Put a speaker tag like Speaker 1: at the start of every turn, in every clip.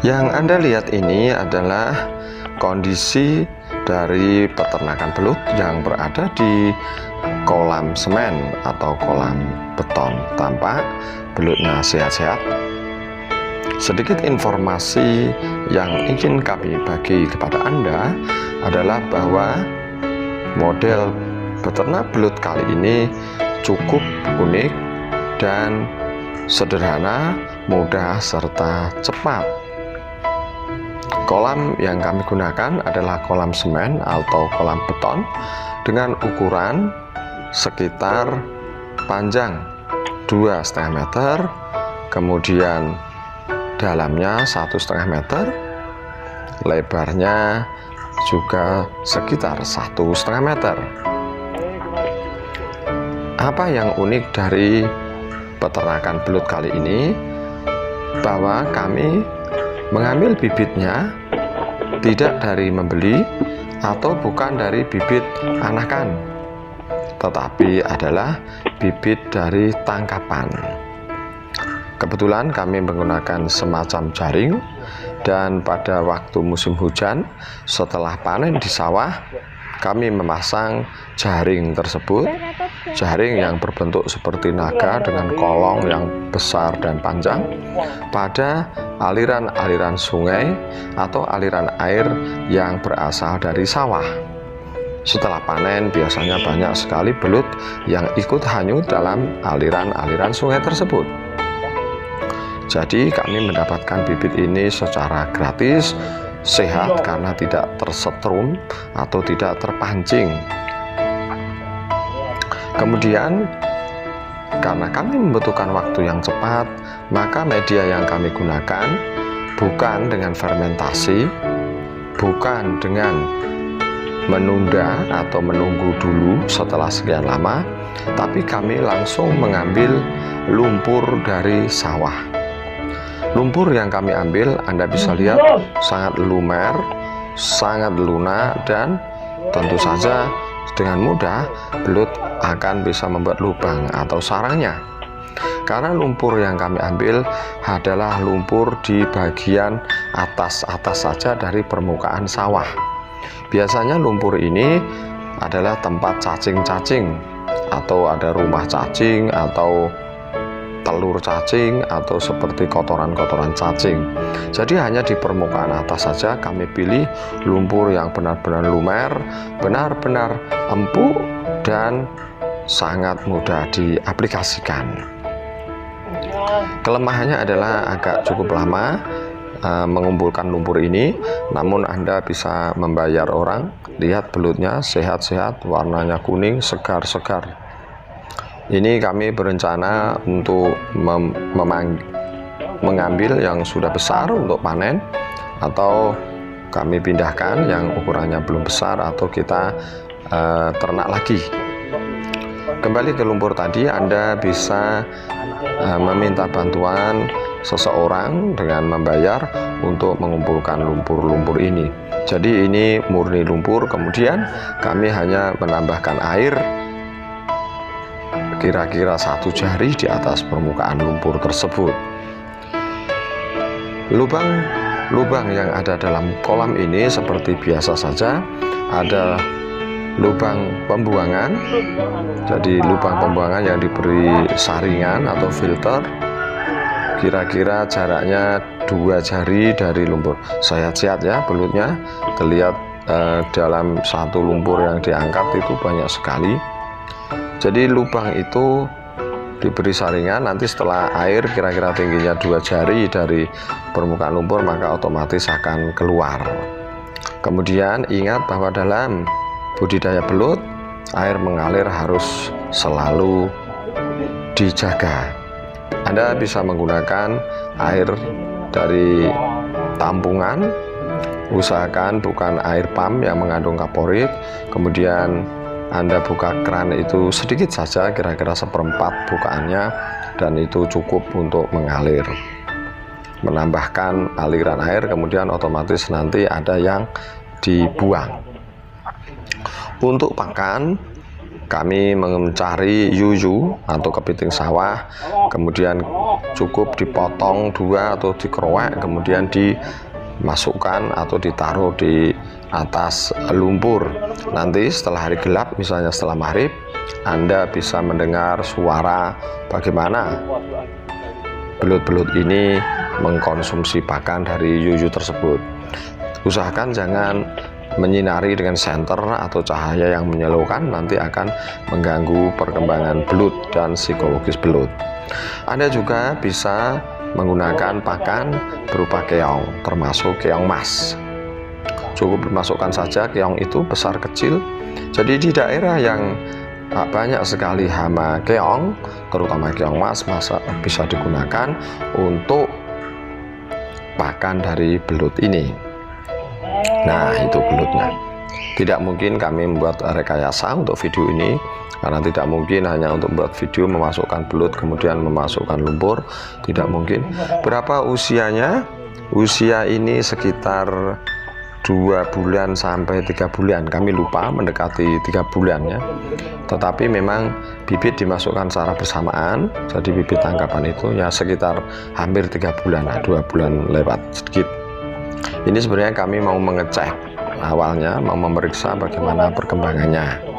Speaker 1: Yang Anda lihat ini adalah kondisi dari peternakan belut yang berada di kolam semen atau kolam beton. Tampak belutnya sehat-sehat. Sedikit informasi yang ingin kami bagi kepada Anda adalah bahwa model beternak belut kali ini cukup unik dan sederhana, mudah, serta cepat. Kolam yang kami gunakan adalah kolam semen atau kolam beton dengan ukuran sekitar panjang 2,5 meter, kemudian dalamnya 1,5 meter, lebarnya juga sekitar 1,5 meter. Apa yang unik dari peternakan belut kali ini, bahwa kami mengambil bibitnya tidak dari membeli atau bukan dari bibit anakan, tetapi adalah bibit dari tangkapan. Kebetulan kami menggunakan semacam jaring, dan pada waktu musim hujan setelah panen di sawah, kami memasang jaring tersebut, jaring yang berbentuk seperti naga dengan kolong yang besar dan panjang, pada aliran-aliran sungai atau aliran air yang berasal dari sawah. Setelah panen biasanya banyak sekali belut yang ikut hanyut dalam aliran-aliran sungai tersebut. Jadi kami mendapatkan bibit ini secara gratis, sehat karena tidak tersetrum atau tidak terpancing. Kemudian karena kami membutuhkan waktu yang cepat, maka media yang kami gunakan bukan dengan fermentasi, bukan dengan menunda atau menunggu dulu setelah sekian lama, tapi kami langsung mengambil lumpur dari sawah. Lumpur yang kami ambil, Anda bisa lihat sangat lumer, sangat lunak, dan tentu saja dengan mudah belut akan bisa membuat lubang atau sarangnya. Karena lumpur yang kami ambil adalah lumpur di bagian atas-atas saja dari permukaan sawah. Biasanya lumpur ini adalah tempat cacing-cacing, atau ada rumah cacing, atau telur cacing, atau seperti kotoran-kotoran cacing. Jadi hanya di permukaan atas saja kami pilih lumpur yang benar-benar lumer, benar-benar empuk, dan sangat mudah diaplikasikan. Kelemahannya adalah agak cukup lama mengumpulkan lumpur ini, namun Anda bisa membayar orang. Lihat belutnya sehat-sehat, warnanya kuning, segar-segar. Ini kami berencana untuk mengambil yang sudah besar untuk panen, atau kami pindahkan yang ukurannya belum besar, atau kita ternak lagi. Kembali ke lumpur tadi, Anda bisa meminta bantuan seseorang dengan membayar untuk mengumpulkan lumpur-lumpur ini. Jadi ini murni lumpur, kemudian kami hanya menambahkan air kira-kira 1 jari di atas permukaan lumpur tersebut. Lubang yang ada dalam kolam ini seperti biasa saja, ada lubang pembuangan. Jadi lubang pembuangan yang diberi saringan atau filter, kira-kira jaraknya 2 jari dari lumpur. Sehat-sehat ya belutnya, terlihat dalam satu lumpur yang diangkat itu banyak sekali. Jadi lubang itu diberi saringan, nanti setelah air kira-kira tingginya 2 jari dari permukaan lumpur, maka otomatis akan keluar. Kemudian ingat bahwa dalam budidaya belut, air mengalir harus selalu dijaga. Anda bisa menggunakan air dari tampungan, usahakan bukan air pump yang mengandung kaporit. Kemudian Anda buka keran itu sedikit saja, kira-kira 1/4 bukaannya, dan itu cukup untuk mengalir, menambahkan aliran air, kemudian otomatis nanti ada yang dibuang. Untuk pakan, kami mencari yuyu atau kepiting sawah, kemudian cukup dipotong 2 atau dikerowek, kemudian dimasukkan atau ditaruh di atas lumpur. Nanti setelah hari gelap, misalnya setelah maghrib, Anda bisa mendengar suara bagaimana belut-belut ini mengkonsumsi pakan dari yuyu tersebut. Usahakan jangan menyinari dengan senter atau cahaya yang menyilaukan, nanti akan mengganggu perkembangan belut dan psikologis belut. Anda juga bisa menggunakan pakan berupa keong, termasuk keong mas. Cukup dimasukkan saja keong itu besar kecil. Jadi di daerah yang banyak sekali hama keong, terutama keong mas, bisa digunakan untuk pakan dari belut ini. Nah, itu belutnya. Tidak mungkin kami membuat rekayasa untuk video ini, karena tidak mungkin hanya untuk membuat video memasukkan belut kemudian memasukkan lumpur, tidak mungkin. Berapa usianya? Usia ini sekitar 2 bulan sampai 3 bulan, kami lupa, mendekati 3 bulan ya. Tetapi memang bibit dimasukkan secara bersamaan, jadi bibit tangkapan itu ya sekitar hampir 3 bulan, 2 bulan lewat sedikit. Ini sebenarnya kami mau mengecek awalnya, mau memeriksa bagaimana perkembangannya.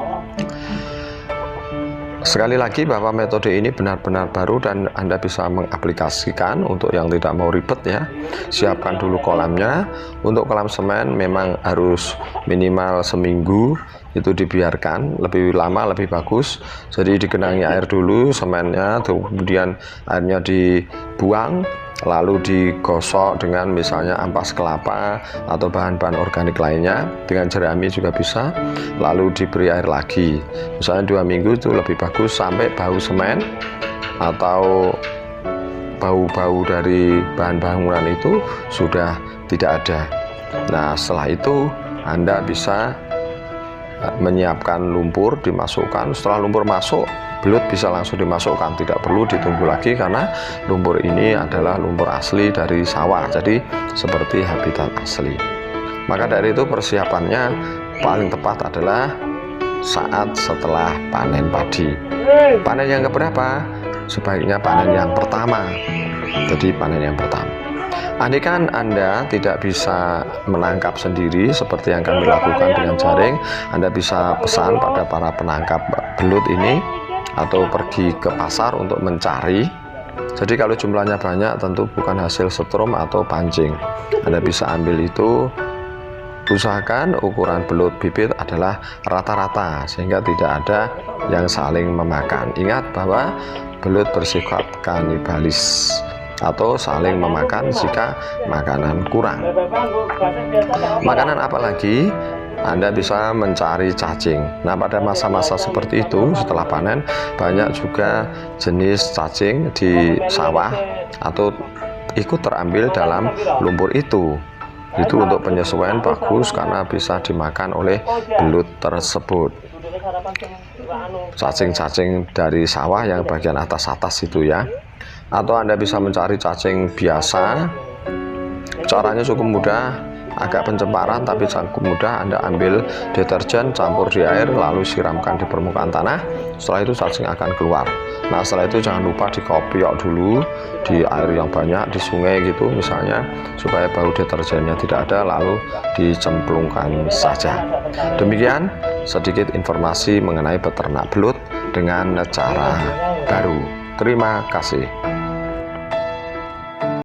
Speaker 1: Sekali lagi bahwa metode ini benar-benar baru dan Anda bisa mengaplikasikan untuk yang tidak mau ribet ya. Siapkan dulu kolamnya. Untuk kolam semen memang harus minimal seminggu itu dibiarkan, lebih lama lebih bagus. Jadi digenangi air dulu semennya, kemudian airnya dibuang, lalu digosok dengan misalnya ampas kelapa atau bahan-bahan organik lainnya, dengan jerami juga bisa, lalu diberi air lagi misalnya 2 minggu itu lebih bagus, sampai bau semen atau bau-bau dari bahan bangunan itu sudah tidak ada. Nah, setelah itu Anda bisa menyiapkan lumpur, dimasukkan. Setelah lumpur masuk, belut bisa langsung dimasukkan, tidak perlu ditunggu lagi, karena lumpur ini adalah lumpur asli dari sawah, jadi seperti habitat asli. Maka dari itu persiapannya paling tepat adalah saat setelah panen padi. Panen yang keberapa? Sebaiknya panen yang pertama. Jadi panen yang pertama. Andaikan Anda tidak bisa menangkap sendiri seperti yang kami lakukan dengan jaring, Anda bisa pesan pada para penangkap belut ini atau pergi ke pasar untuk mencari. Jadi kalau jumlahnya banyak tentu bukan hasil setrum atau pancing. Anda bisa ambil itu. Usahakan ukuran belut bibit adalah rata-rata sehingga tidak ada yang saling memakan. Ingat bahwa belut bersifat kanibalis atau saling memakan jika makanan kurang. Makanan apa lagi? Anda bisa mencari cacing. Nah, pada masa-masa seperti itu setelah panen, banyak juga jenis cacing di sawah atau ikut terambil dalam lumpur itu. Itu untuk penyesuaian bagus karena bisa dimakan oleh belut tersebut. Cacing-cacing dari sawah yang bagian atas-atas itu ya. Atau Anda bisa mencari cacing biasa. Caranya cukup mudah, agak pencemparan tapi cukup mudah. Anda ambil deterjen, campur di air, lalu siramkan di permukaan tanah. Setelah itu cacing akan keluar. Nah, setelah itu jangan lupa dikopiok dulu di air yang banyak, di sungai gitu misalnya, supaya bau deterjennya tidak ada, lalu dicemplungkan saja. Demikian sedikit informasi mengenai peternak belut dengan cara baru. Terima kasih.